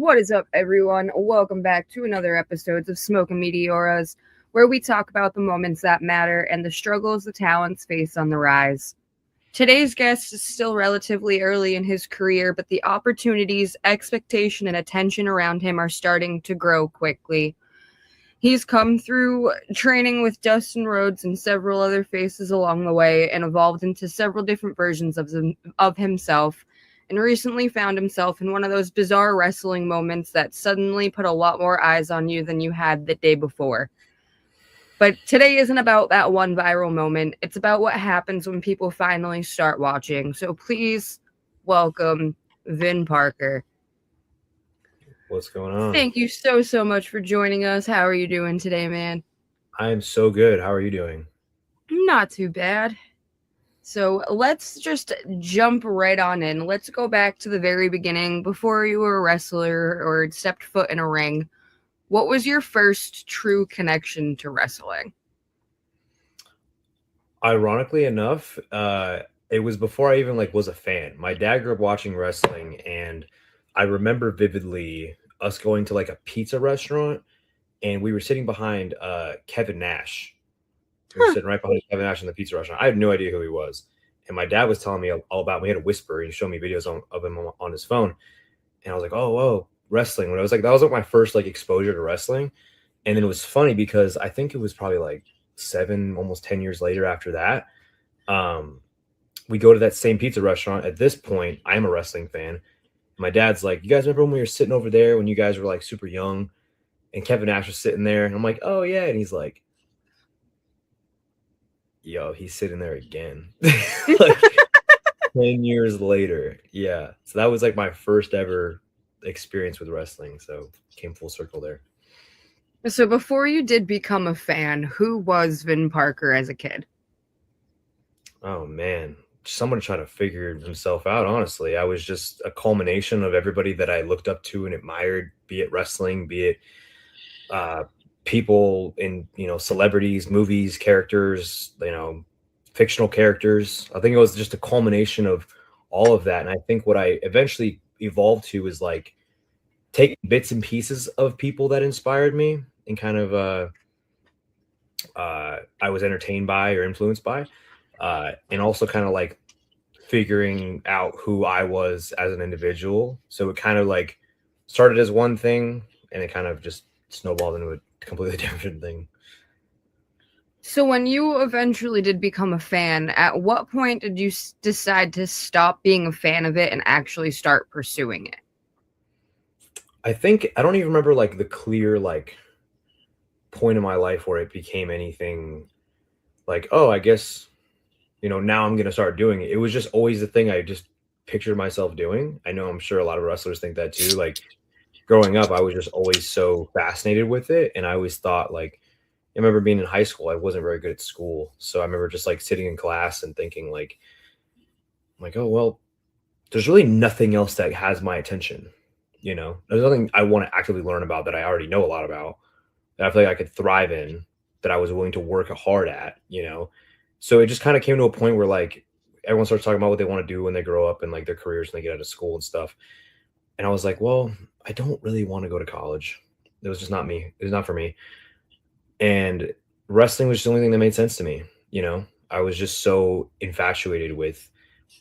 What is up, everyone? Welcome back to another episode of Smoke Meteoras, where we talk about the moments that matter and the struggles the talents face on the rise. Today's guest is still relatively early in his career, but the opportunities, expectation, and attention around him are starting to grow quickly. He's come through training with Dustin Rhodes and several other faces along the way and evolved into several different versions of himself, and recently found himself in one of those bizarre wrestling moments that suddenly put a lot more eyes on you than you had the day before. But today isn't about that one viral moment. It's about what happens when people finally start watching. So please welcome Vin Parker. What's going on? Thank you so much for joining us. How are you doing today, man? I am so good. How are you doing? Not too bad. So let's just jump right on in. Let's go back to the very beginning, before you were a wrestler or stepped foot in a ring. What was your first true connection to wrestling? Ironically enough, it was before I even was a fan. My dad grew up watching wrestling, and I remember vividly us going to a pizza restaurant, and we were sitting behind Kevin Nash. We were sitting right behind Kevin Nash in the pizza restaurant. I had no idea who he was. And my dad was telling me all about him. He had a whisper. He showed me videos of him on his phone. And I was like, oh, whoa, wrestling. When I was that was my first exposure to wrestling. And then it was funny because I think it was probably 7, almost 10 years later after that. We go to that same pizza restaurant. At this point, I'm a wrestling fan. My dad's like, you guys remember when we were sitting over there when you guys were super young? And Kevin Nash was sitting there. And I'm like, oh, yeah. And he's like, yo, he's sitting there again. 10 years later. Yeah. So that was my first ever experience with wrestling. So came full circle there. So before you did become a fan, who was Vin Parker as a kid? Oh, man. Someone trying to figure himself out, honestly. I was just a culmination of everybody that I looked up to and admired, be it wrestling, be it people in celebrities, movies, characters, fictional characters. I think it was just a culmination of all of that. And I think what I eventually evolved to is taking bits and pieces of people that inspired me and kind of I was entertained by or influenced by, and also kind of figuring out who I was as an individual. So it kind of started as one thing and it kind of just snowballed into a completely different thing. So when you eventually did become a fan, at what point did you decide to stop being a fan of it and actually start pursuing it? I think I don't even remember the clear point in my life where it became anything oh, I guess now I'm going to start doing it. It was just always the thing I just pictured myself doing. I know I'm sure a lot of wrestlers think that too. Growing up, I was just always so fascinated with it. And I always thought I remember being in high school, I wasn't very good at school. So I remember just sitting in class and thinking oh, well, there's really nothing else that has my attention. There's nothing I want to actively learn about that I already know a lot about, that I feel I could thrive in, that I was willing to work hard at, So it just kind of came to a point where everyone starts talking about what they want to do when they grow up and their careers when they get out of school and stuff. And I was like, well, I don't really want to go to college. It was just not me. It was not for me. And wrestling was just the only thing that made sense to me. I was just so infatuated with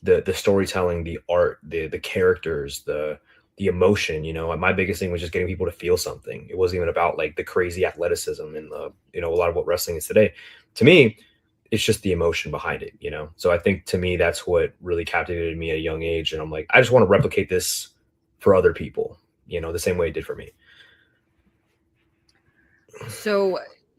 the storytelling, the art, the characters, the emotion. My biggest thing was just getting people to feel something. It wasn't even about the crazy athleticism and a lot of what wrestling is today. To me, it's just the emotion behind it. So I think to me, that's what really captivated me at a young age. And I'm like, I just want to replicate this for other people, the same way it did for me. So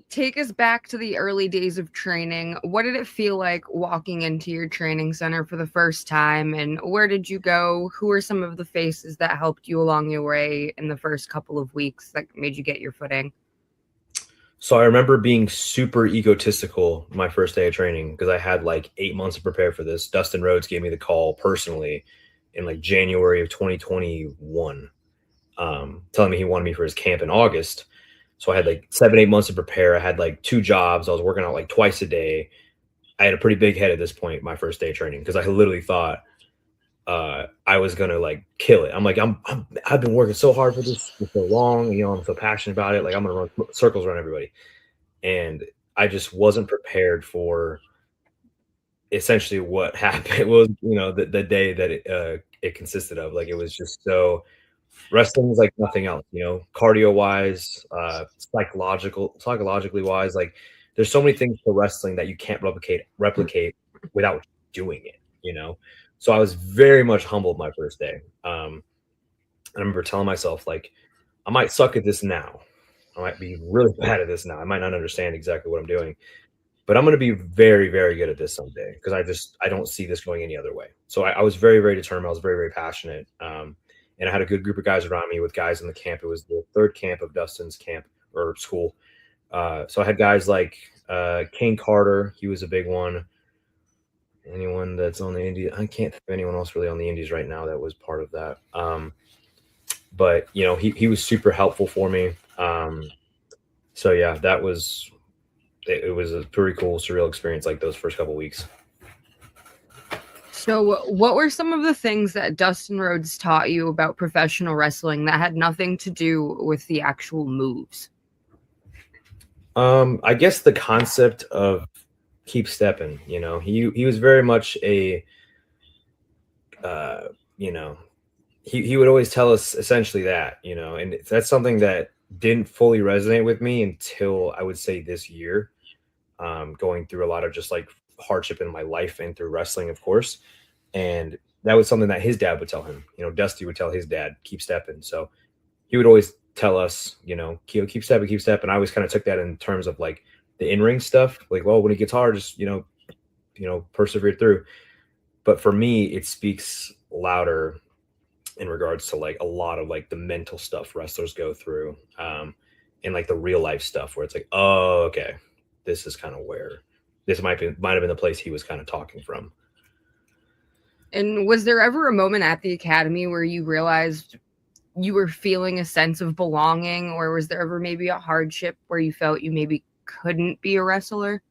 take us back to the early days of training. What did it feel like walking into your training center for the first time, and where did you go? Who were some of the faces that helped you along your way in the first couple of weeks that made you get your footing? So I remember being super egotistical my first day of training because I had 8 months to prepare for this. Dustin Rhodes gave me the call personally in January of 2021, telling me he wanted me for his camp in August. So I had 7-8 months to prepare. I had 2 jobs. I was working out twice a day. I had a pretty big head at this point, my first day of training, because I literally thought I was gonna like kill it. I'm like, I've been working so hard for this for so long, you know, I'm so passionate about it. Like I'm gonna run circles around everybody. And I just wasn't prepared for essentially what happened was, you know, the day that it consisted of. Like it was just so wrestling is like nothing else, you know, cardio wise, psychologically wise. Like there's so many things for wrestling that you can't replicate without doing it, you know. So I was very much humbled my first day. I remember telling myself like, I might suck at this now. I might be really bad at this now. I might not understand exactly what I'm doing, but I'm going to be very, very good at this someday because I don't see this going any other way. So I was very, very determined. I was very, very passionate. And I had a good group of guys around me with guys in the camp. It was the third camp of Dustin's camp or school. So I had guys like Kane Carter. He was a big one. Anyone that's on the Indies, I can't think of anyone else really on the Indies right now that was part of that. But you know, he was super helpful for me. So yeah, that was it was a pretty cool, surreal experience. Like those first couple weeks. So, what were some of the things that Dustin Rhodes taught you about professional wrestling that had nothing to do with the actual moves? I guess the concept of keep stepping. You know, he was very much a, you know, he would always tell us essentially that, you know, and that's something that didn't fully resonate with me until I would say this year, going through a lot of just like hardship in my life and through wrestling, of course. And that was something that his dad would tell him. You know, Dusty would tell his dad, keep stepping. So he would always tell us, you know, keep stepping, keep stepping. I always kind of took that in terms of like the in-ring stuff. Like, well, when it gets hard, just, you know, persevere through. But for me, it speaks louder in regards to like a lot of like the mental stuff wrestlers go through, and like the real life stuff where it's like, oh, okay, this is kind of where this might have been the place he was kind of talking from. And was there ever a moment at the academy where you realized you were feeling a sense of belonging, or was there ever maybe a hardship where you felt you maybe couldn't be a wrestler?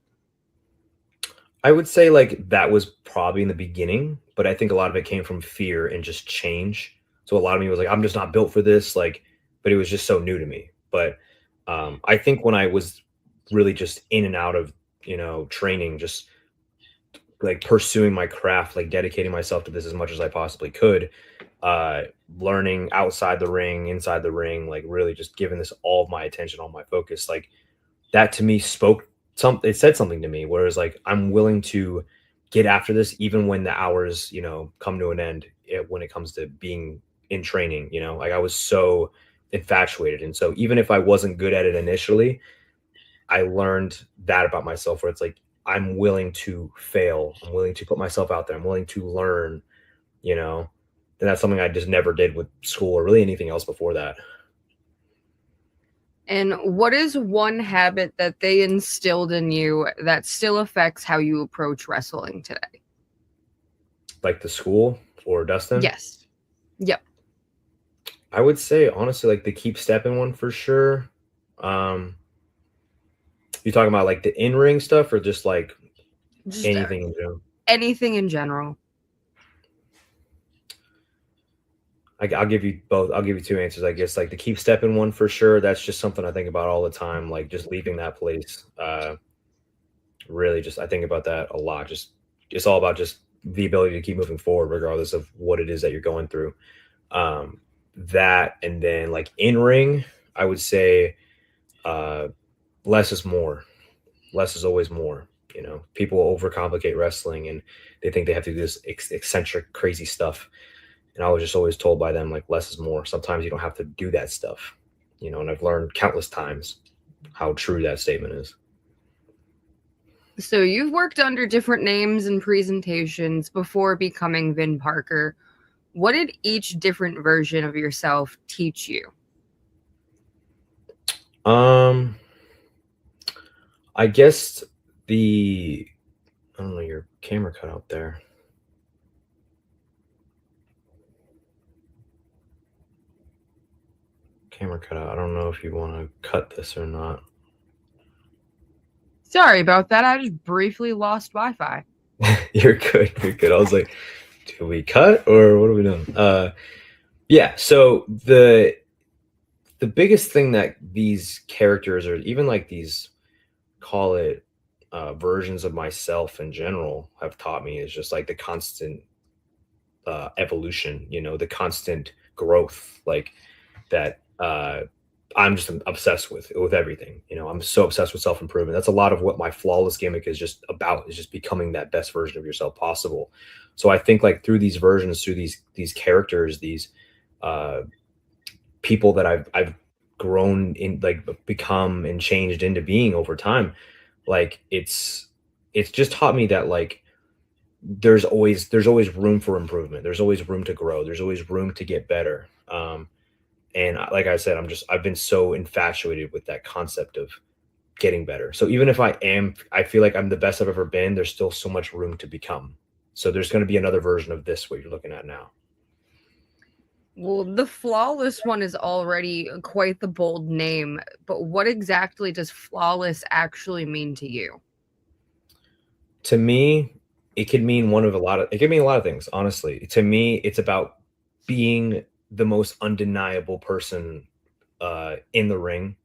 I would say like that was probably in the beginning, but I think a lot of it came from fear and just change. So a lot of me was like, I'm just not built for this. Like, but it was just so new to me. But I think when I was really just in and out of, you know, training, just like pursuing my craft, like dedicating myself to this as much as I possibly could, learning outside the ring, inside the ring, like really just giving this all of my attention, all my focus, like that to me it said something to me, whereas like I'm willing to get after this even when the hours, you know, come to an end, when it comes to being in training, you know, like I was so infatuated. And so even if I wasn't good at it initially, I learned that about myself, where it's like I'm willing to fail, I'm willing to put myself out there, I'm willing to learn, you know. And that's something I just never did with school or really anything else before that. And what is one habit that they instilled in you that still affects how you approach wrestling today? Like the school or Dustin? Yes. Yep. I would say honestly, like the keep stepping one for sure. You talking about like the in-ring stuff or just like Just anything in general? anything in general. I'll give you both. I'll give you two answers, I guess. Like the keep stepping one for sure. That's just something I think about all the time. Like just leaving that place. Really just, I think about that a lot. Just, it's all about just the ability to keep moving forward, regardless of what it is that you're going through. That, and then like in ring, I would say, less is more. Less is always more. You know, people overcomplicate wrestling and they think they have to do this eccentric, crazy stuff. And I was just always told by them, like, less is more. Sometimes you don't have to do that stuff, you know, and I've learned countless times how true that statement is. So you've worked under different names and presentations before becoming Vin Parker. What did each different version of yourself teach you? I guess I don't know, your camera cut out there. Camera cut out. I don't know if you want to cut this or not. Sorry about that. I just briefly lost Wi-Fi. You're good. You're good. I was like, Do we cut or what are we doing? Yeah. So the biggest thing that these characters or even like these call it versions of myself in general have taught me is just like the constant evolution, the constant growth, like that I'm just obsessed with everything. I'm so obsessed with self improvement. That's a lot of what my flawless gimmick is just about, is just becoming that best version of yourself possible. So I think like through these versions, through these characters, these uh, people that I've grown in, like become and changed into being over time, like it's just taught me that like there's always room for improvement. There's always room to grow. There's always room to get better. And like I said, I've been so infatuated with that concept of getting better. So even if I feel like I'm the best I've ever been, there's still so much room to become. So there's going to be another version of this, what you're looking at now. Well, the flawless one is already quite the bold name, but what exactly does flawless actually mean to you? To me, it could mean it could mean a lot of things, honestly. To me, it's about being the most undeniable person in the ring,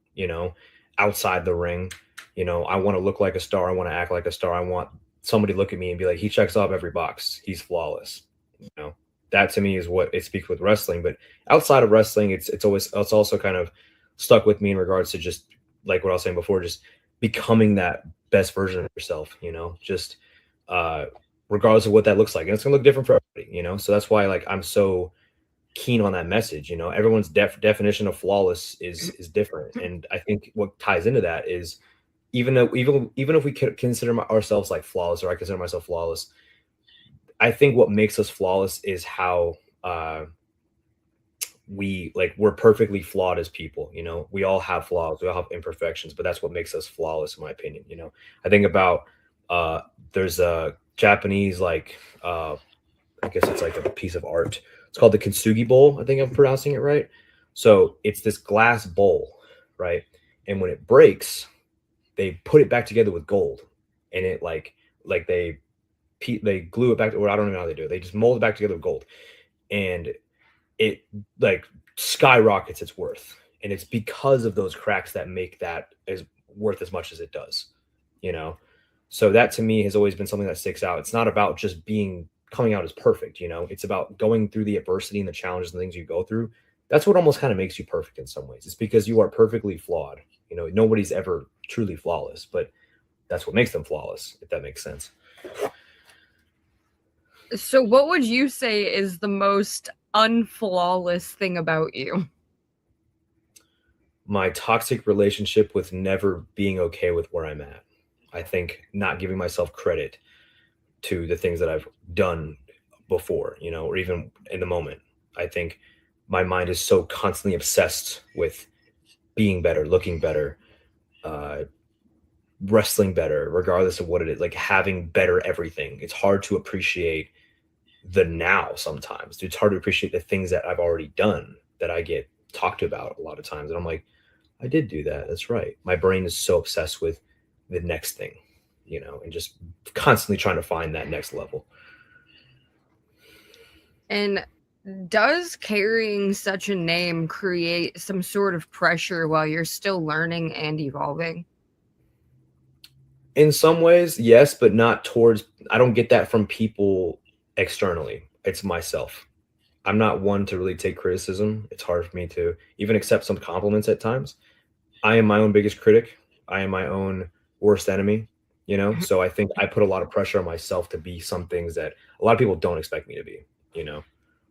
outside the ring. I want to look like a star. I want to act like a star. I want somebody to look at me and be like, he checks off every box. He's flawless. That to me is what it speaks with wrestling. But outside of wrestling, it's also kind of stuck with me in regards to just like what I was saying before, just becoming that best version of yourself, just regardless of what that looks like. And it's gonna look different for everybody. So that's why like I'm so keen on that message. Everyone's definition of flawless is different. And I think what ties into that is even if we consider ourselves like flawless, or I consider myself flawless, I think what makes us flawless is how we're perfectly flawed as people. We all have flaws, we all have imperfections, but that's what makes us flawless, in my opinion. I think about there's a Japanese like I guess it's like a piece of art. It's called the Kintsugi bowl. I think I'm pronouncing it right. So it's this glass bowl, right? And when it breaks, they put it back together with gold, and it like they glue it back to, or I don't even know how they do it. They just mold it back together with gold, and it like skyrockets its worth. And it's because of those cracks that make that as worth as much as it does, you know? So that to me has always been something that sticks out. It's not about just coming out as perfect, it's about going through the adversity and the challenges and things you go through. That's what almost kind of makes you perfect in some ways. It's because you are perfectly flawed. Nobody's ever truly flawless, but that's what makes them flawless, if that makes sense. So what would you say is the most unflawless thing about you? My toxic relationship with never being okay with where I'm at. I think not giving myself credit to the things that I've done before, or even in the moment. I think my mind is so constantly obsessed with being better, looking better, wrestling better, regardless of what it is, like having better everything. It's hard to appreciate the now sometimes. It's hard to appreciate the things that I've already done that I get talked about a lot of times. And I'm like, I did do that. That's right. My brain is so obsessed with the next thing, and just constantly trying to find that next level. And does carrying such a name create some sort of pressure while you're still learning and evolving? In some ways, yes, but not towards, I don't get that from people externally. It's myself. I'm not one to really take criticism. It's hard for me to even accept some compliments at times. I am my own biggest critic. I am my own worst enemy, So I think I put a lot of pressure on myself to be some things that a lot of people don't expect me to be,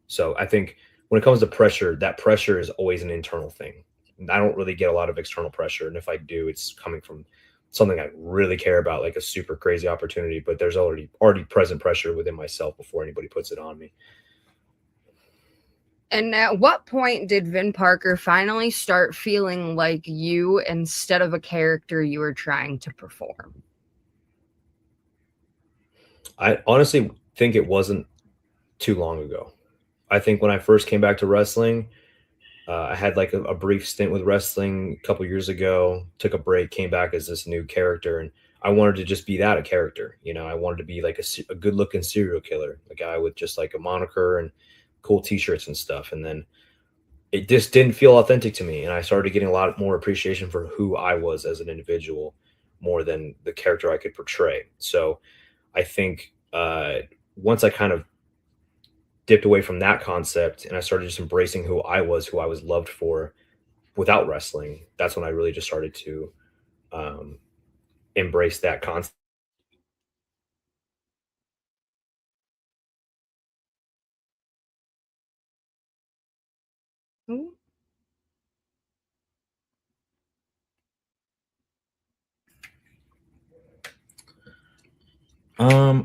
So I think when it comes to pressure, that pressure is always an internal thing. I don't really get a lot of external pressure. And if I do, it's coming from something I really care about, like a super crazy opportunity, but there's already present pressure within myself before anybody puts it on me. And at what point did Vin Parker finally start feeling like you instead of a character you were trying to perform? I honestly think it wasn't too long ago. I think when I first came back to wrestling, I had like a brief stint with wrestling a couple years ago, took a break, came back as this new character. And I wanted to just be that, a character. I wanted to be like a good looking serial killer, a guy with just like a moniker and cool t-shirts and stuff. And then it just didn't feel authentic to me. And I started getting a lot more appreciation for who I was as an individual more than the character I could portray. So I think once I kind of dipped away from that concept and I started just embracing who I was loved for without wrestling, that's when I really just started to embrace that concept. Ooh.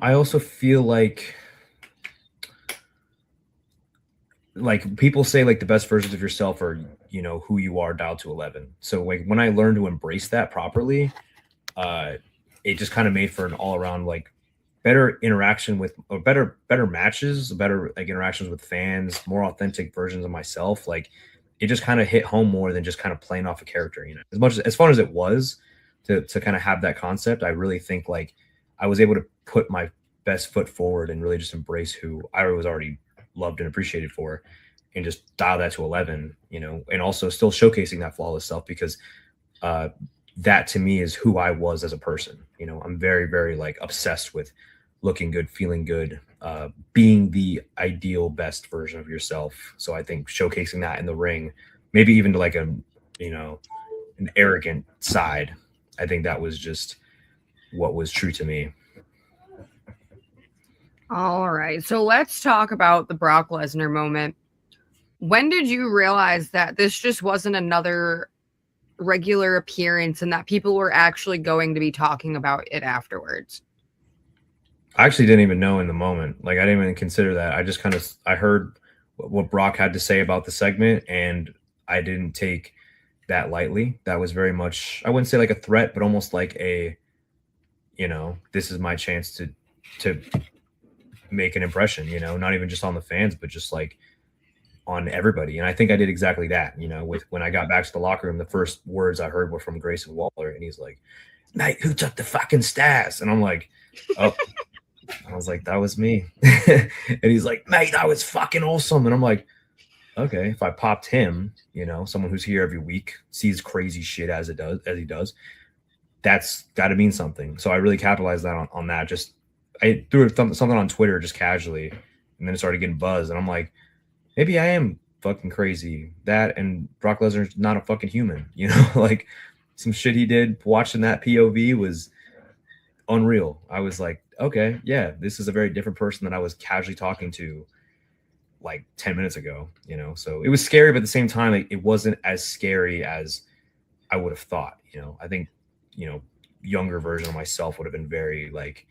I also feel like people say like the best versions of yourself are who you are dialed to 11. So like when I learned to embrace that properly, it just kind of made for an all-around like better interaction with, or better matches, better like interactions with fans, more authentic versions of myself. Like it just kind of hit home more than just kind of playing off a character. As much as fun as it was to kind of have that concept, I really think like I was able to put my best foot forward and really just embrace who I was already loved and appreciated for, and just dial that to 11, and also still showcasing that flawless self, because that to me is who I was as a person. I'm very, very like obsessed with looking good, feeling good, being the ideal best version of yourself. So I think showcasing that in the ring, maybe even to like an arrogant side, I think that was just what was true to me. All right. So let's talk about the Brock Lesnar moment. When did you realize that this just wasn't another regular appearance and that people were actually going to be talking about it afterwards? I actually didn't even know in the moment. Like I didn't even consider that. I just I heard what Brock had to say about the segment, and I didn't take that lightly. That was very much, I wouldn't say like a threat, but almost like a, this is my chance to make an impression, not even just on the fans, but just like on everybody. And I think I did exactly that, with when I got back to the locker room, the first words I heard were from Grayson Waller, and he's like, "Mate, who took the fucking stairs?" And I'm like, "Oh." I was like, that was me. And he's like, "Mate, that was fucking awesome." And I'm like, okay, if I popped him, someone who's here every week, sees crazy shit as he does, that's got to mean something. So I really capitalized that on that. Just I threw something on Twitter just casually, and then it started getting buzzed. And I'm like, maybe I am fucking crazy. That and Brock Lesnar's not a fucking human, like some shit he did watching that POV was unreal. I was like, okay, yeah, this is a very different person than I was casually talking to like 10 minutes ago, so it was scary, but at the same time, like, it wasn't as scary as I would have thought. I think, younger version of myself would have been very like,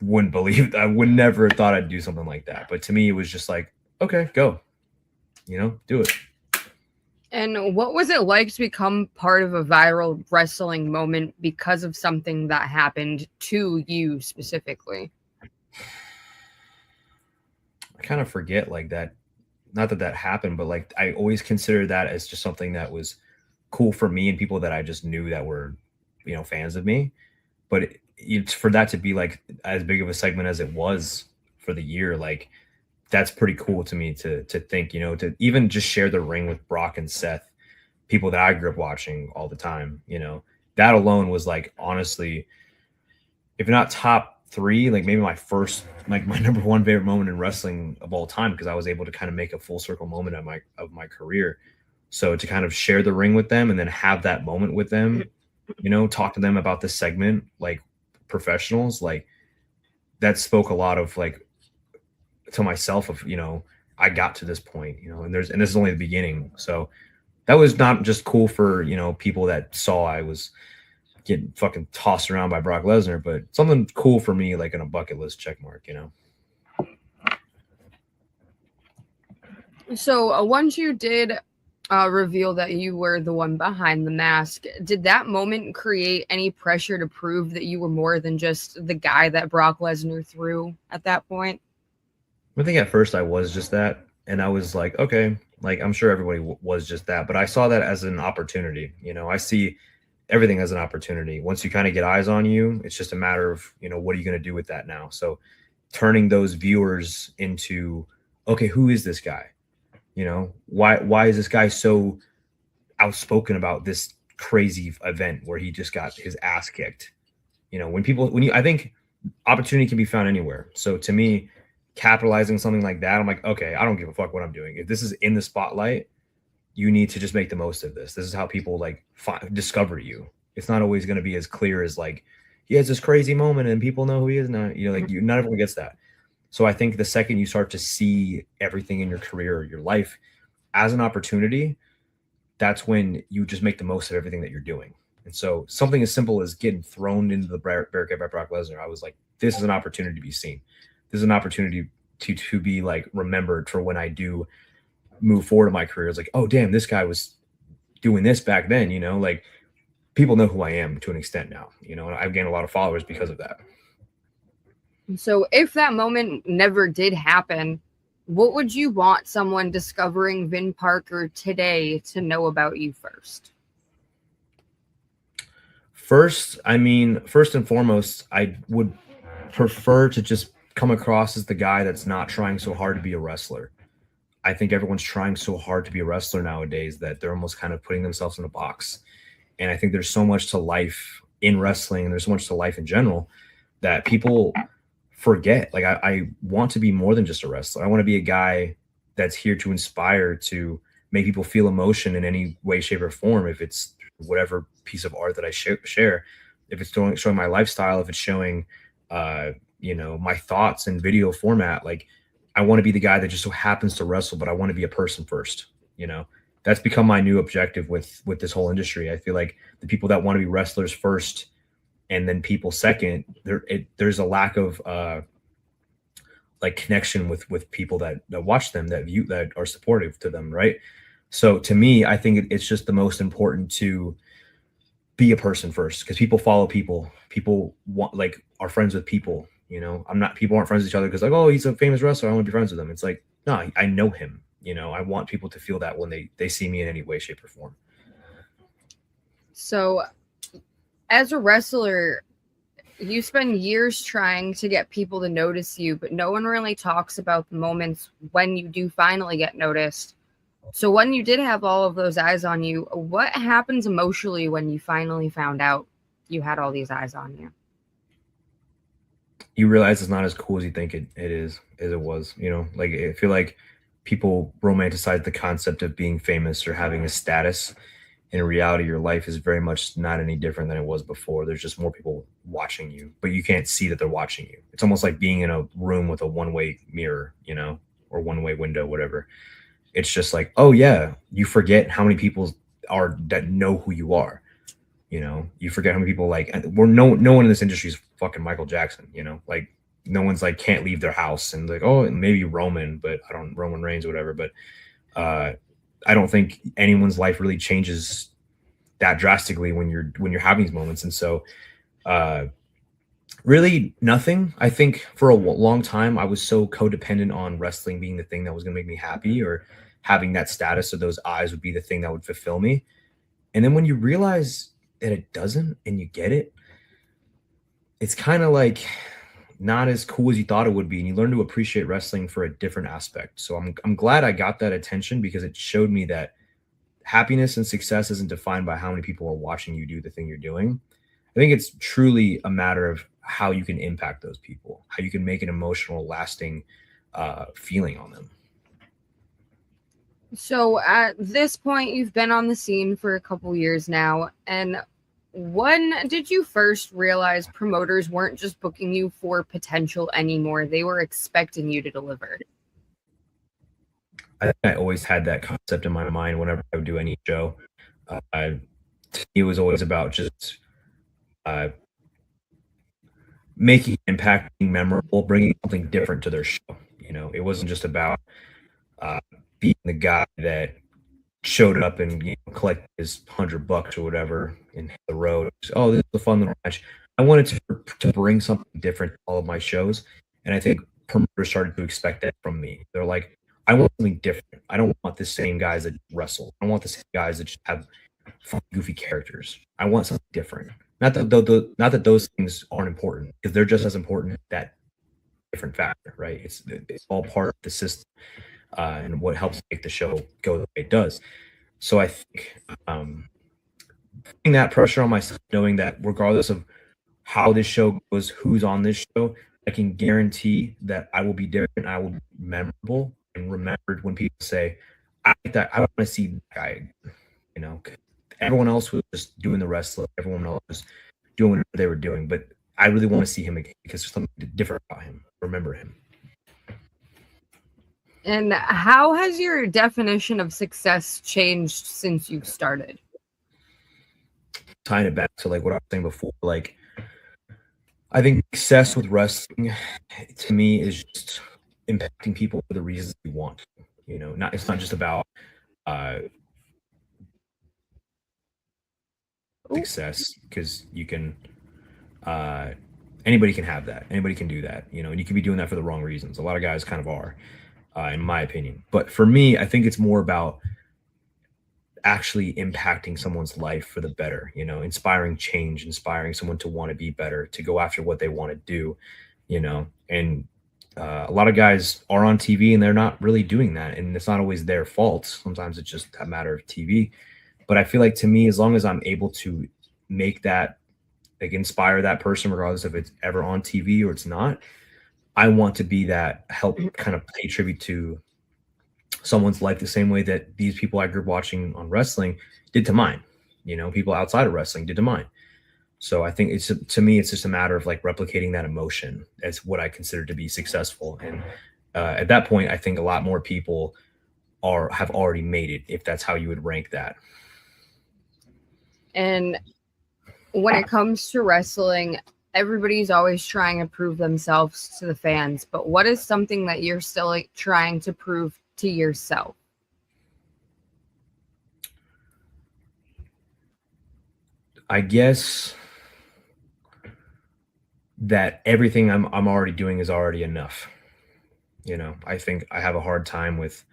wouldn't believe, I would never have thought I'd do something like that. But to me, it was just like, okay, go, do it. And what was it like to become part of a viral wrestling moment because of something that happened to you specifically? I kind of forget like that. Not that that happened, but like I always consider that as just something that was cool for me and people that I just knew that were, fans of me. But it's for that to be like as big of a segment as it was for the year, like that's pretty cool to me to think, to even just share the ring with Brock and Seth, people that I grew up watching all the time, that alone was like, honestly, if not top three, like maybe my first, like my number one favorite moment in wrestling of all time, because I was able to kind of make a full circle moment of my career. So to kind of share the ring with them and then have that moment with them, talk to them about this segment like professionals, like that spoke a lot of like to myself of, I got to this point, and this is only the beginning. So that was not just cool for, people that saw I was getting fucking tossed around by Brock Lesnar, but something cool for me, like in a bucket list check mark, So once you did reveal that you were the one behind the mask, did that moment create any pressure to prove that you were more than just the guy that Brock Lesnar threw at that point? I think at first I was just that, and I was like, okay, like I'm sure everybody was just that, but I saw that as an opportunity. I see everything has an opportunity. Once you kind of get eyes on you, it's just a matter of, what are you going to do with that now? So turning those viewers into, okay, who is this guy? Why is this guy so outspoken about this crazy event where he just got his ass kicked? I think opportunity can be found anywhere. So to me, capitalizing something like that, I'm like, okay, I don't give a fuck what I'm doing. If this is in the spotlight, you need to just make the most of this. This is how people like discover you. It's not always going to be as clear as like he has this crazy moment and people know who he is now. Not everyone gets that. So I think the second you start to see everything in your career or your life as an opportunity, that's when you just make the most of everything that you're doing. And so something as simple as getting thrown into the barricade by Brock Lesnar, I was like, this is an opportunity to be seen. This is an opportunity to be like remembered for when I do move forward in my career. It's like, oh damn, this guy was doing this back then, like people know who I am to an extent now, and I've gained a lot of followers because of that. So if that moment never did happen, what would you want someone discovering Vin Parker today to know about you first? First and foremost, I would prefer to just come across as the guy that's not trying so hard to be a wrestler. I think everyone's trying so hard to be a wrestler nowadays that they're almost kind of putting themselves in a box. And I think there's so much to life in wrestling and there's so much to life in general that people forget. Like I want to be more than just a wrestler. I want to be a guy that's here to inspire, to make people feel emotion in any way, shape, or form. If it's whatever piece of art that I share, if it's showing my lifestyle, if it's showing, my thoughts in video format, like I want to be the guy that just so happens to wrestle, but I want to be a person first. That's become my new objective with this whole industry. I feel like the people that want to be wrestlers first and then people second, there's a lack of like connection with people that watch them, that are supportive to them, right? So to me, I think it's just the most important to be a person first, because people follow people. People are friends with people. People aren't friends with each other because like, oh, he's a famous wrestler, I want to be friends with him. It's like, no, I know him. I want people to feel that when they see me in any way, shape, or form. So as a wrestler, you spend years trying to get people to notice you, but no one really talks about the moments when you do finally get noticed. So when you did have all of those eyes on you, what happens emotionally when you finally found out you had all these eyes on you? You realize it's not as cool as you think it is, as it was. Like I feel like people romanticize the concept of being famous or having a status. In reality, your life is very much not any different than it was before. There's just more people watching you, but you can't see that they're watching you. It's almost like being in a room with a one-way mirror, or one-way window, whatever. It's just like, oh yeah, you forget how many people are that know who you are. You forget how many people no one in this industry is fucking Michael Jackson. Like no one's like can't leave their house and like, oh, maybe Roman Reigns or whatever. But I don't think anyone's life really changes that drastically when you're having these moments. And so really nothing. I think for a long time I was so codependent on wrestling being the thing that was going to make me happy, or having that status or those eyes would be the thing that would fulfill me. And then when you realize that it doesn't and you get it, it's kind of like not as cool as you thought it would be, and you learn to appreciate wrestling for a different aspect. So I'm glad I got that attention, because it showed me that happiness and success isn't defined by how many people are watching you do the thing you're doing. I think it's truly a matter of how you can impact those people, how you can make an emotional, lasting feeling on them. So at this point, you've been on the scene for a couple years now, and when did you first realize promoters weren't just booking you for potential anymore? They were expecting you to deliver. I think I always had that concept in my mind whenever I would do any show. It was always about just making impact, being memorable, bringing something different to their show. It wasn't just about being the guy that showed up and collected his $100 or whatever and hit the road. Oh, this is a fun little match. I wanted to bring something different to all of my shows, and I think promoters started to expect that from me. They're like, I want something different. I don't want the same guys that wrestle. I don't want the same guys that just have goofy characters. I want something different. Not that not that those things aren't important, because they're just as important. That different factor, right? It's all part of the system, and what helps make the show go the way it does. So I think putting that pressure on myself, knowing that regardless of how this show goes, who's on this show, I can guarantee that I will be different. I will be memorable and remembered when people say, "I like that. I want to see that guy." You know, everyone else was just doing the wrestling. Everyone else was doing what they were doing, but I really want to see him again because there's something different about him. Remember him. And how has your definition of success changed since you started? Tying it back to like what I was saying before, like I think success with wrestling to me is just impacting people for the reasons you want. You know, it's not just about success, because you can anybody can have that. Anybody can do that, you know, and you can be doing that for the wrong reasons. A lot of guys kind of are, in my opinion. But for me, I think it's more about actually impacting someone's life for the better, you know, inspiring change, inspiring someone to want to be better, to go after what they want to do, you know. And a lot of guys are on TV and they're not really doing that. And it's not always their fault. Sometimes it's just a matter of TV. But I feel like, to me, as long as I'm able to make that, like, inspire that person, regardless if it's ever on TV or it's not, I want to be that, help kind of pay tribute to someone's life the same way that these people I grew up watching on wrestling did to mine. You know, people outside of wrestling did to mine. So I think to me, it's just a matter of like replicating that emotion as what I consider to be successful. And at that point, I think a lot more people have already made it, if that's how you would rank that. And when it comes to wrestling, everybody's always trying to prove themselves to the fans. But what is something that you're still like trying to prove to yourself? I guess that everything I'm already doing is already enough. You know, I think I have a hard time with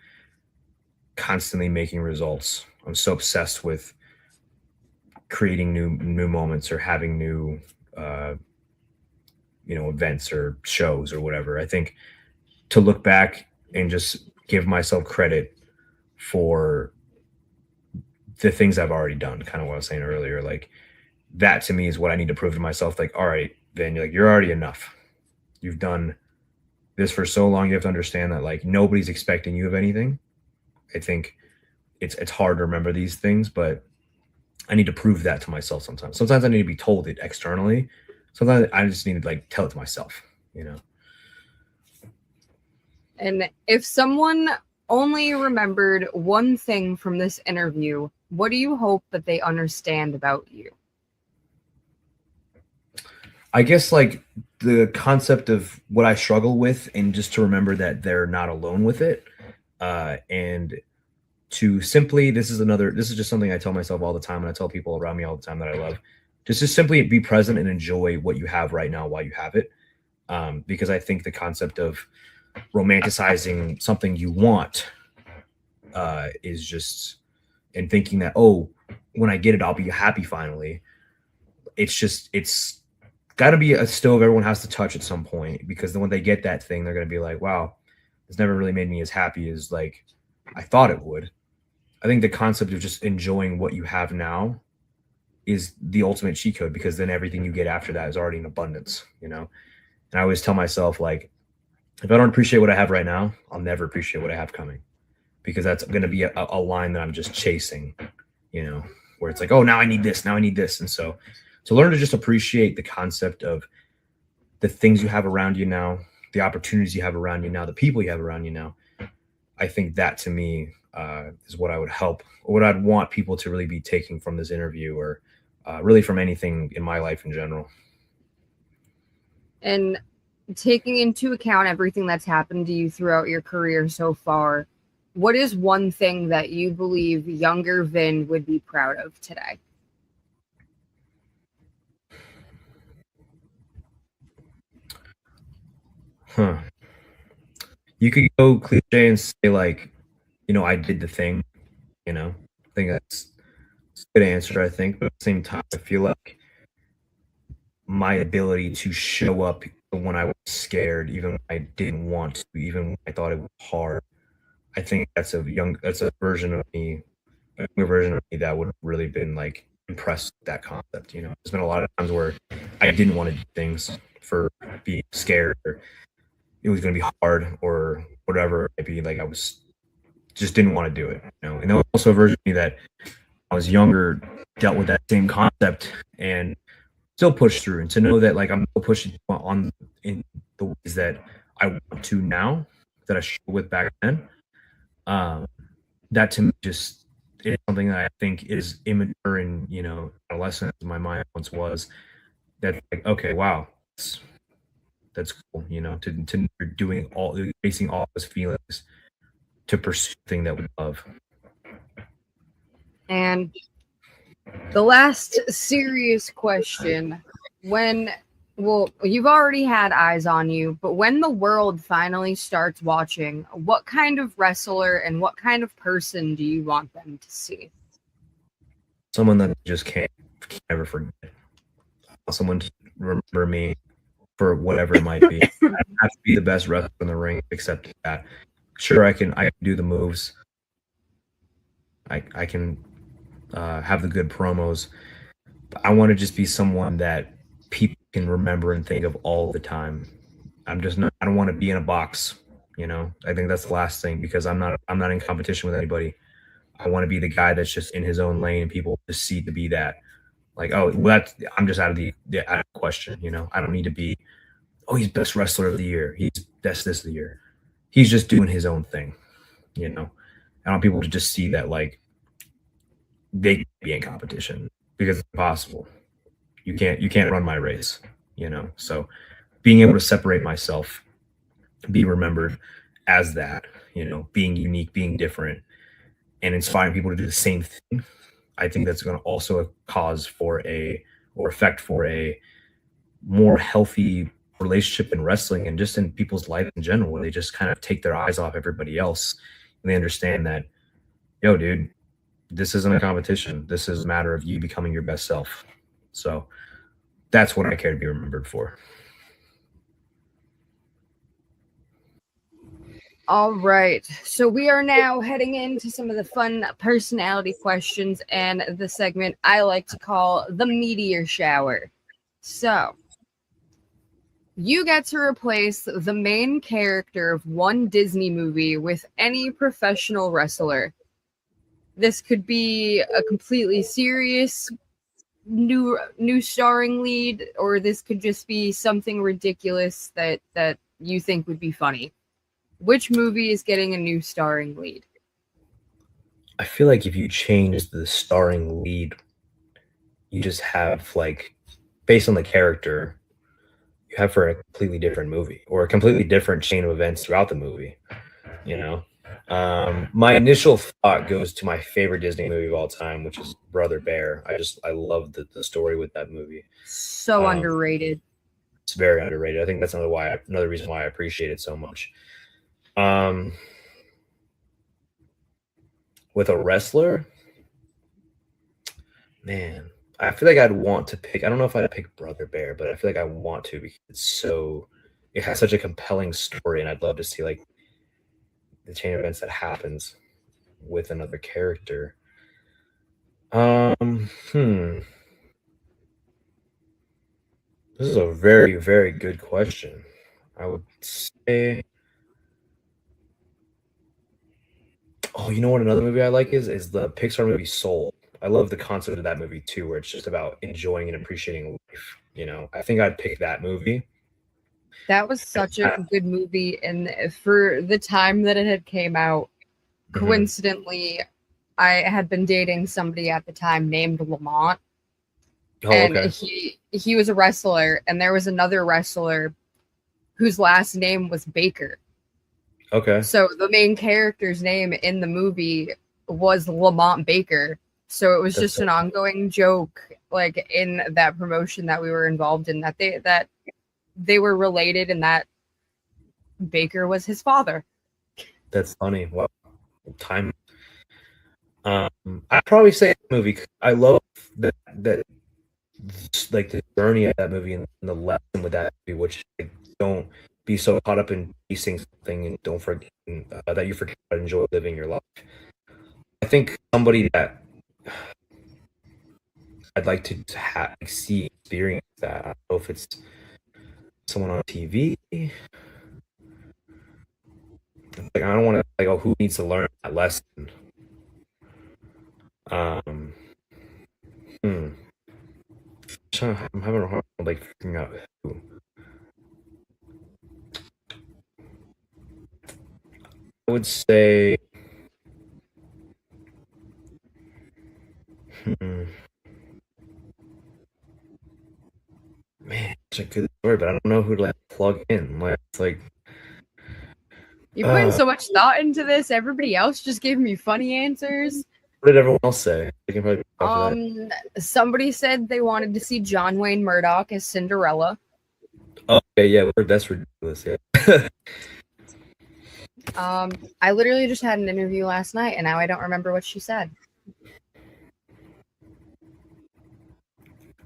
constantly making results. I'm so obsessed with creating new moments, or having new you know, events or shows or whatever. I think to look back and just give myself credit for the things I've already done, kind of what I was saying earlier, like that to me is what I need to prove to myself. Like, all right, then you're already enough. You've done this for so long. You have to understand that like nobody's expecting you of anything. I think it's hard to remember these things, but I need to prove that to myself sometimes. Sometimes I need to be told it externally. Sometimes I just need to like tell it to myself, you know. And if someone only remembered one thing from this interview, what do you hope that they understand about you? I guess like the concept of what I struggle with, and just to remember that they're not alone with it. And to simply, this is just something I tell myself all the time, and I tell people around me all the time that I love. Just to simply be present and enjoy what you have right now while you have it. Because I think the concept of romanticizing something you want is just, and thinking that, oh, when I get it, I'll be happy finally. It's got to be a stove everyone has to touch at some point, because then when they get that thing, they're going to be like, wow, this never really made me as happy as like I thought it would. I think the concept of just enjoying what you have now is the ultimate cheat code, because then everything you get after that is already in abundance, you know? And I always tell myself, like, if I don't appreciate what I have right now, I'll never appreciate what I have coming, because that's going to be a line that I'm just chasing, you know, where it's like, oh, now I need this. Now I need this. And so to learn to just appreciate the concept of the things you have around you now, the opportunities you have around you now, the people you have around you now, I think that to me is what I would help, or what I'd want people to really be taking from this interview, or really from anything in my life in general. And taking into account everything that's happened to you throughout your career so far, what is one thing that you believe younger Vin would be proud of today? You could go cliche and say like, you know, I did the thing, you know. I think that's It's a good answer, I think. But at the same time, I feel like my ability to show up when I was scared, even when I didn't want to, even when I thought it was hard. I think that's a version of me, a younger version of me that would have really been like impressed with that concept. You know, there's been a lot of times where I didn't want to do things for being scared, or it was going to be hard, or whatever. Maybe like I was just didn't want to do it. You know, and there was also a version of me that I was younger dealt with that same concept and still push through, and to know that like I'm still pushing on in the ways that I want to now that I struggled with back then. That to me just is something that I think is immature and adolescent as my mind once was. That like, okay, wow, that's cool. To doing facing all those feelings to pursue the thing that we love. And the last serious question, you've already had eyes on you, but when the world finally starts watching, what kind of wrestler and what kind of person do you want them to see? Someone that just can't ever forget. Someone to remember me for whatever it might be. I have to be the best wrestler in the ring, except that. Sure, I can do the moves. I can have the good promos. But I want to just be someone that people can remember and think of all the time. I don't want to be in a box. I think that's the last thing, because I'm not in competition with anybody. I want to be the guy that's just in his own lane and people just see to be that. Like, oh, well, I'm just out of the question. I don't need to be, oh, he's best wrestler of the year. He's best this of the year. He's just doing his own thing. I want people to just see that, like, they can be in competition, because it's impossible. You can't run my race. So being able to separate myself, be remembered as that, being unique, being different, and inspiring people to do the same thing, I think that's going to also cause effect for a more healthy relationship in wrestling and just in people's life in general, where they just kind of take their eyes off everybody else and they understand that, yo, dude, this isn't a competition. This is a matter of you becoming your best self. So that's what I care to be remembered for. All right. So we are now heading into some of the fun personality questions and the segment I like to call the meteor shower. So you get to replace the main character of one Disney movie with any professional wrestler. This could be a completely serious new starring lead, or this could just be something ridiculous that you think would be funny. Which movie is getting a new starring lead? I feel like if you change the starring lead, you just have, like, based on the character, you have for a completely different movie or a completely different chain of events throughout the movie. My initial thought goes to my favorite Disney movie of all time, which is Brother Bear. I love the story with that movie. So underrated. It's very underrated. I think that's another reason why I appreciate it so much. With a wrestler, man, I feel like I'd want to pick. I don't know if I'd pick Brother Bear, but I feel like I want to, because it has such a compelling story, and I'd love to see, like, the chain of events that happens with another character. This is a very, very good question. I would say, oh, you know what another movie I like is the Pixar movie Soul. I love the concept of that movie too, where it's just about enjoying and appreciating life. I think I'd pick that movie. That was such a good movie, and for the time that it had came out, coincidentally, I had been dating somebody at the time named Lamont. Oh, and okay. he was a wrestler, and there was another wrestler whose last name was Baker. Okay. So the main character's name in the movie was Lamont Baker. So it was just an ongoing joke, like, in that promotion that we were involved in, that they were related and that Baker was his father. That's funny. Wow. Time. I'd probably say the movie. I love that like the journey of that movie and the lesson with that movie, which like, don't be so caught up in chasing something and don't forget that you forget to enjoy living your life. I think somebody that I'd like to see experience that. I don't know if it's someone on TV. Like I don't want to like, oh, who needs to learn that lesson? Um, hmm. I'm having a hard time like figuring out who. I would say, hmm, man, it's a good story, but I don't know who to like plug in. Like, it's like You put in so much thought into this. Everybody else just gave me funny answers. what did everyone else say? They can probably off of that. Somebody said they wanted to see John Wayne Murdoch as Cinderella. Oh, okay, yeah, that's ridiculous. Yeah. I literally just had an interview last night, and now I don't remember what she said.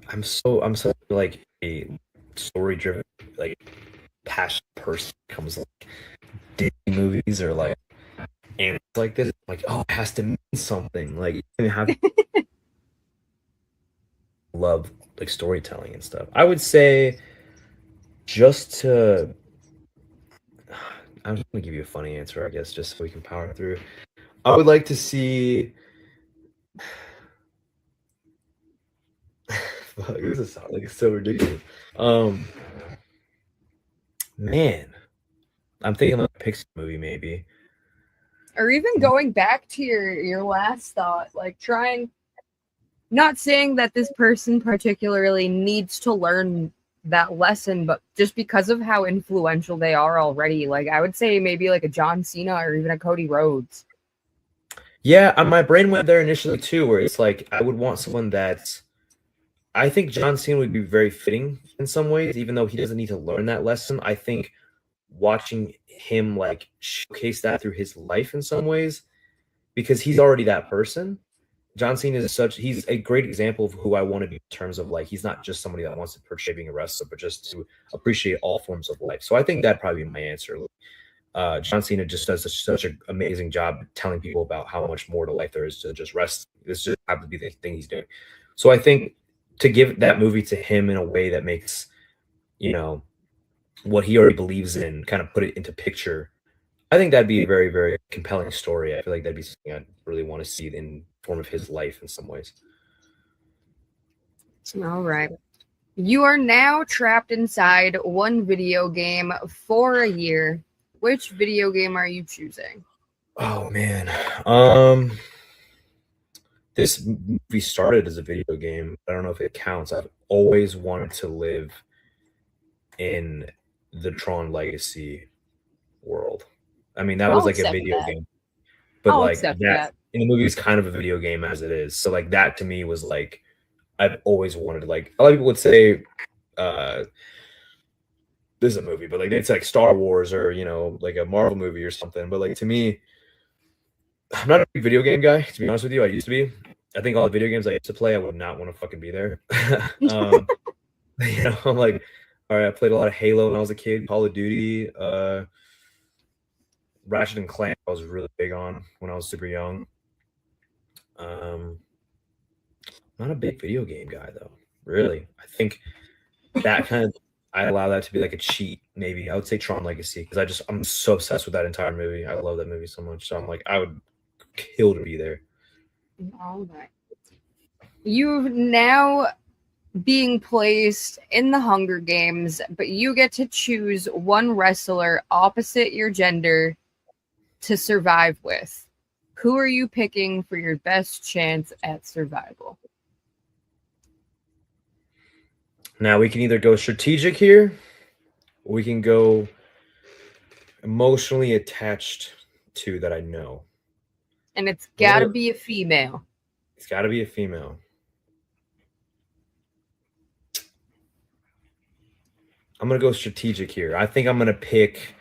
I'm so like a story driven, like passionate person comes like Disney movies or like and it's like this, like, oh, it has to mean something. Like you have love like storytelling and stuff. I would say just to I'm just gonna give you a funny answer, I guess, just so we can power through. I would like to see fuck, this is like so ridiculous. Man, I'm thinking like a Pixar movie, maybe. Or even going back to your last thought, like trying, not saying that this person particularly needs to learn that lesson, but just because of how influential they are already, like I would say maybe like a John Cena or even a Cody Rhodes. Yeah, my brain went there initially too, where it's like I would want someone that I think John Cena would be very fitting in some ways, even though he doesn't need to learn that lesson. I think watching him like showcase that through his life in some ways, because he's already that person. John Cena is he's a great example of who I want to be in terms of like, he's not just somebody that wants to portray being a wrestler, but just to appreciate all forms of life. So I think that'd probably be my answer. John Cena just does such an amazing job telling people about how much more to life there is to just rest. This just happens to be the thing he's doing. So I think to give that movie to him in a way that makes, you know, what he already believes in, kind of put it into picture. I think that'd be a very, very compelling story. I feel like that'd be something I'd really want to see in form of his life in some ways. All right. You are now trapped inside one video game for a year. Which video game are you choosing? Oh man. This movie started as a video game. I don't know if it counts. I've always wanted to live in the Tron Legacy world. I mean, that was like a video game, but like that in the movie is kind of a video game as it is. So like that to me was like I've always wanted. Like a lot of people would say, this is a movie, but like it's like Star Wars or like a Marvel movie or something. But like to me, I'm not a big video game guy. To be honest with you, I used to be. I think all the video games I used to play, I would not want to fucking be there. I'm like, all right, I played a lot of Halo when I was a kid, Call of Duty, Ratchet and Clank I was really big on when I was super young. Not a big video game guy though, really. I think that kind of I allow that to be like a cheat, maybe. I would say Tron Legacy because I'm so obsessed with that entire movie. I love that movie so much. So I'm like, I would kill to be there. All right. You've now being placed in the Hunger Games, but you get to choose one wrestler opposite your gender to survive with. Who are you picking for your best chance at survival? Now we can either go strategic here, or we can go emotionally attached to that I know. And it's got to be a female. It's got to be a female. I'm going to go strategic here. I think I'm going to pick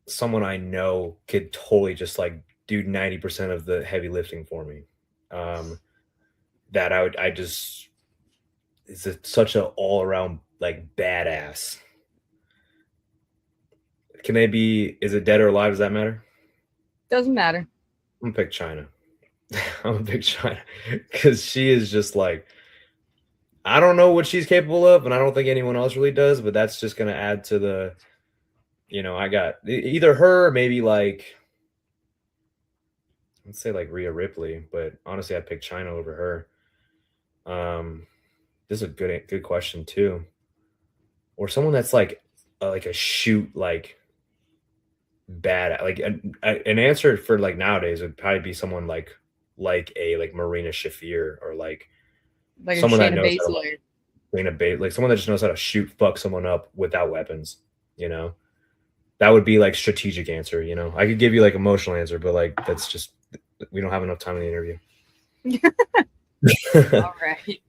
someone I know could totally just like do 90% of the heavy lifting for me. That I just, such an all around like badass. Can they be? Is it dead or alive? Does that matter? Doesn't matter. I'm gonna pick China. I'm gonna pick China because she is just like, I don't know what she's capable of, and I don't think anyone else really does. But that's just gonna add to the, I got either her or maybe like, let's say like Rhea Ripley. But honestly, I'd pick China over her. This is a good question too. Or someone that's like a shoot like bad, like an answer for like nowadays would probably be someone like Marina Shafir, or like Like a someone that Shayna knows how to Baszler. like someone that just knows how to shoot fuck someone up without weapons. That would be like strategic answer. I could give you like emotional answer, but like that's just, we don't have enough time in the interview. All right.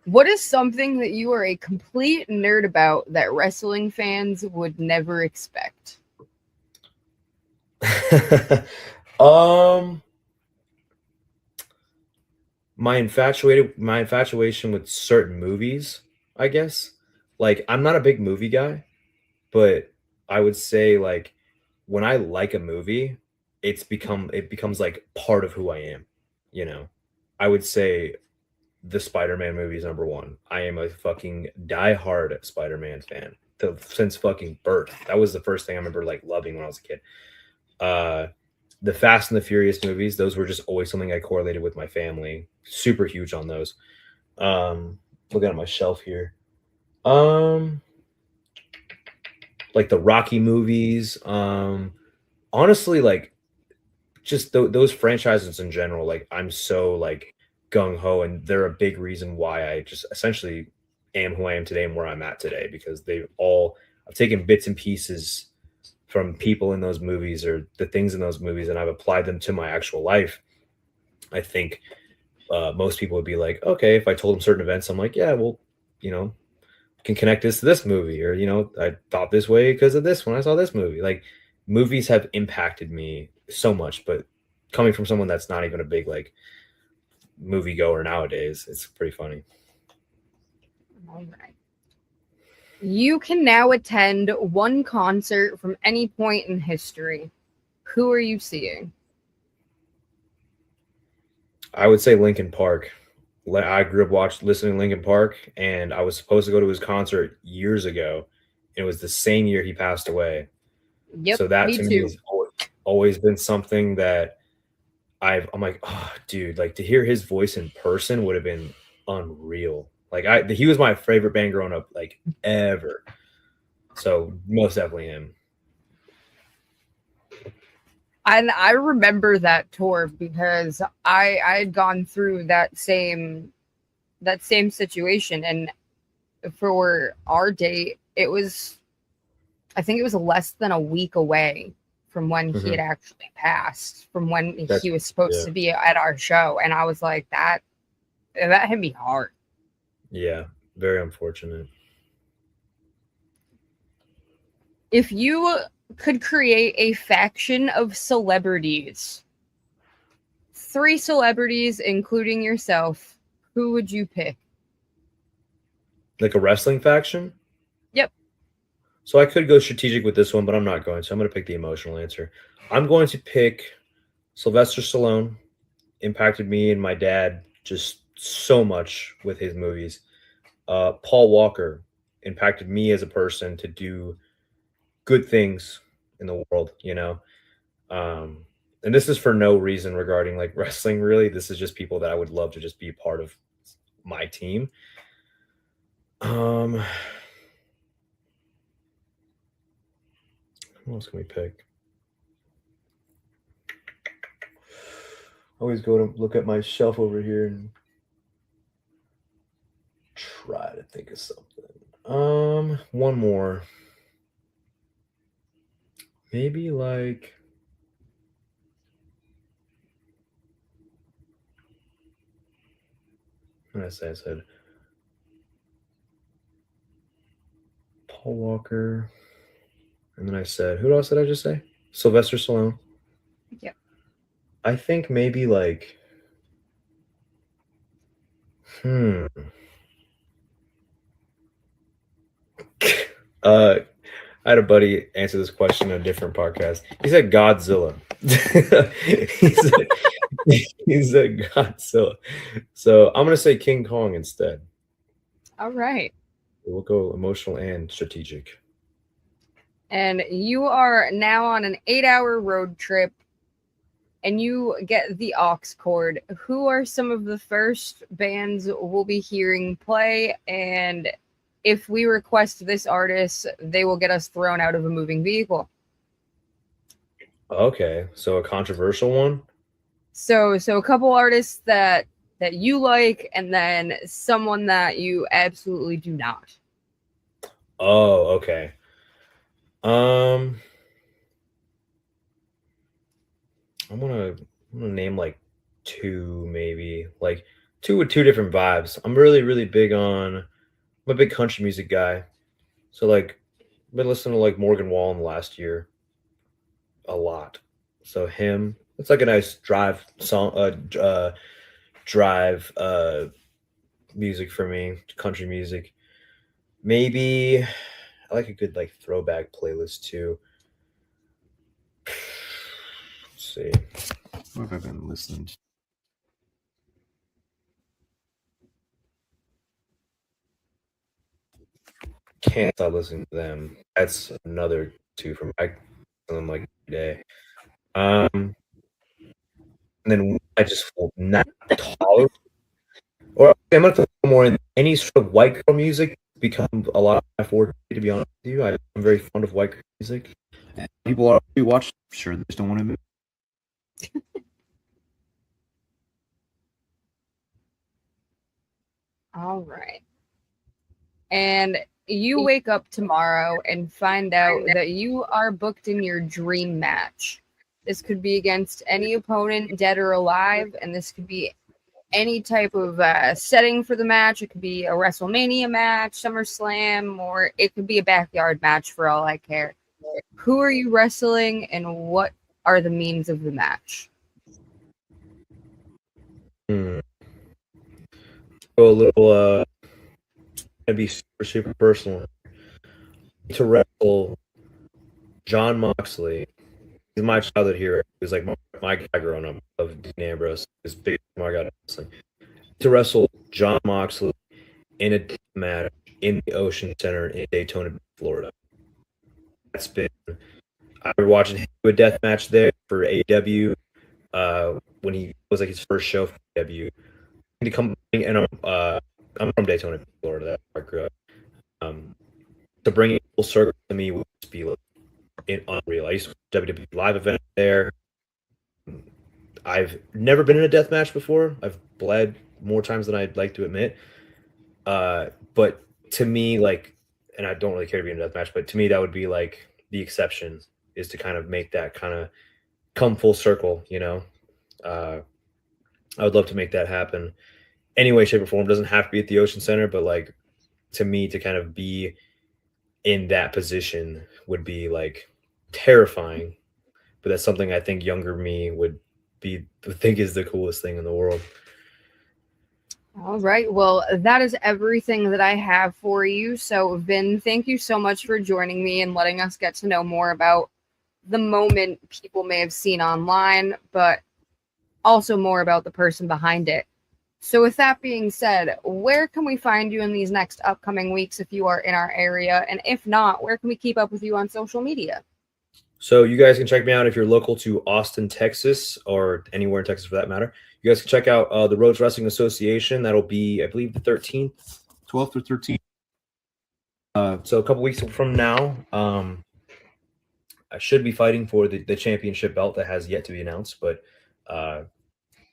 What is something that you are a complete nerd about that wrestling fans would never expect? My infatuation with certain movies, I guess. Like, I'm not a big movie guy, but I would say like when I like a movie, it becomes like part of who I am, you know. I would say the Spider-Man movie is number one. I am a fucking diehard Spider-Man fan since fucking birth. That was the first thing I remember like loving when I was a kid. The Fast and the Furious movies, those were just always something I correlated with my family. Super huge on those. Looking at my shelf here. Like the Rocky movies. Honestly, like just those franchises in general, like I'm so like gung ho, and they're a big reason why I just essentially am who I am today and where I'm at today, because I've taken bits and pieces from people in those movies or the things in those movies, and I've applied them to my actual life. I think most people would be like, okay, if I told them certain events, I'm like, yeah, well, can connect this to this movie, or I thought this way because of this when I saw this movie. Like, movies have impacted me so much, but coming from someone that's not even a big like movie goer nowadays, it's pretty funny. All right. You can now attend one concert from any point in history. Who are you seeing? I would say Linkin Park. I grew up listening to Linkin Park, and I was supposed to go to his concert years ago. It was the same year he passed away. Yep, So that me to me too. has always been something that I'm like, oh, dude, like to hear his voice in person would have been unreal. Like he was my favorite band growing up, like ever. So most definitely him. And I remember that tour because I had gone through that same situation, and for our date, I think it was less than a week away from when he had actually passed, from when he was supposed to be at our show, and I was like, that hit me hard. Yeah, very unfortunate. If you could create a faction of celebrities, 3 celebrities, including yourself, who would you pick? Like a wrestling faction? Yep. So I could go strategic with this one, but I'm not going to. I'm going to pick the emotional answer. I'm going to pick Sylvester Stallone. Impacted me and my dad just so much with his movies. Paul Walker impacted me as a person to do good things in the world, and this is for no reason regarding like wrestling, really. This is just people that I would love to just be a part of my team. Who else can we pick? I always go to look at my shelf over here and try to think of something. One more. Maybe like, what did I said Paul Walker. And then I said, who else did I just say? Sylvester Stallone. Yep. I think maybe like, hmm. uh, I had a buddy answer this question in a different podcast. He said Godzilla. he said he said Godzilla. So I'm gonna say King Kong instead. All right. We'll go emotional and strategic. And you are now on an 8-hour road trip and you get the aux cord. Who are some of the first bands we'll be hearing play? And if we request this artist, they will get us thrown out of a moving vehicle. Okay, so a controversial one. So a couple artists that you like, and then someone that you absolutely do not. Oh, okay. I'm gonna name like two, maybe like two with two different vibes. I'm really big on. I'm a big country music guy, so like I've been listening to like Morgan Wallen last year a lot. So him, it's like a nice drive song, drive music for me, country music. Maybe I like a good like throwback playlist too. Let's see. What have I been listening to? Can't stop listening to them. That's another two from I them like every day. And then I just will not tolerate. Or okay, I'm gonna talk more in any sort of white girl music. Become a lot of my forte, to be honest with you. I'm very fond of white girl music. And people are we watch. Sure, they just don't want to. All right. And you wake up tomorrow and find out that you are booked in your dream match. This could be against any opponent, dead or alive, and this could be any type of setting for the match. It could be a WrestleMania match, SummerSlam, or it could be a backyard match for all I care. Who are you wrestling, and what are the means of the match? Go a little. Gonna be super personal. To wrestle John Moxley. He's my childhood hero. He was like my guy growing up. Of Dean Ambrose. His big my god wrestling. To wrestle John Moxley in a match in the Ocean Center in Daytona, Florida. That's been. I was watching him do a death match there for AEW when he was like his first show for AEW. To come and I'm from Daytona, Florida. That's where I grew up. To bring it full circle to me would just be like unreal. I used to WWE live event there. I've never been in a death match before. I've bled more times than I'd like to admit. But to me, like, and I don't really care to be in a death match, but to me, that would be like the exception is to kind of make that kind of come full circle, you know? I would love to make that happen any way, shape, or form. It doesn't have to be at the Ocean Center, but like to me, to kind of be in that position would be like terrifying. But that's something I think younger me would think is the coolest thing in the world. All right. Well, that is everything that I have for you. So, Vin, thank you so much for joining me and letting us get to know more about the moment people may have seen online, but also more about the person behind it. So, with that being said, where can we find you in these next upcoming weeks if you are in our area? And if not, where can we keep up with you on social media? So you guys can check me out if you're local to Austin, Texas, or anywhere in Texas for that matter. You guys can check out the Rhodes Wrestling Association. That'll be, I believe, the 13th, 12th or 13th. So a couple weeks from now, I should be fighting for the championship belt that has yet to be announced, but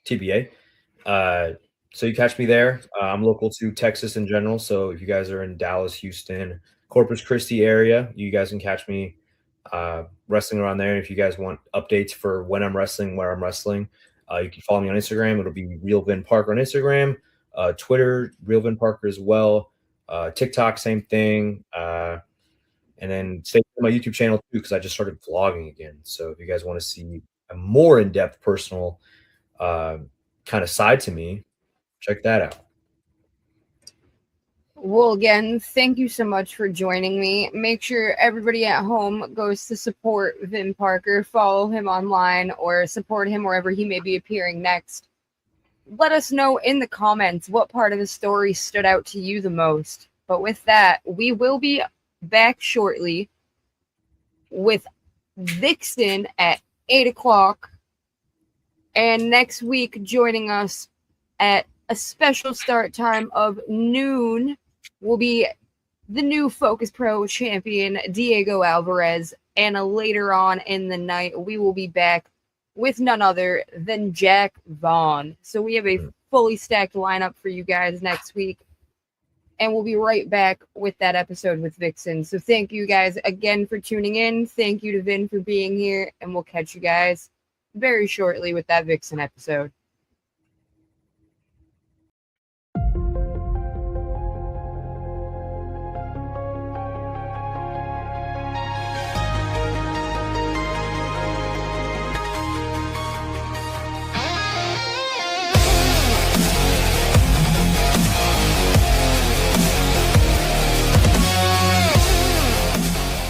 TBA. So you catch me there. I'm local to Texas in general. So if you guys are in Dallas, Houston, Corpus Christi area, you guys can catch me wrestling around there. And if you guys want updates for when I'm wrestling, where I'm wrestling, you can follow me on Instagram. It'll be Real Vin Parker on Instagram, Twitter, Real Vin Parker as well, TikTok, same thing. And then stay on my YouTube channel too, because I just started vlogging again. So if you guys want to see a more in-depth personal kind of side to me, check that out. Well, again, thank you so much for joining me. Make sure everybody at home goes to support Vin Parker, follow him online, or support him wherever he may be appearing next. Let us know in the comments what part of the story stood out to you the most. But with that, we will be back shortly with Vixen at 8 o'clock. And next week, joining us at a special start time of noon will be the new Focus Pro champion, Diego Alvarez. And later on in the night, we will be back with none other than Jack Vaughn. So we have a fully stacked lineup for you guys next week. And we'll be right back with that episode with Vixen. So thank you guys again for tuning in. Thank you to Vin for being here. And we'll catch you guys very shortly with that Vixen episode.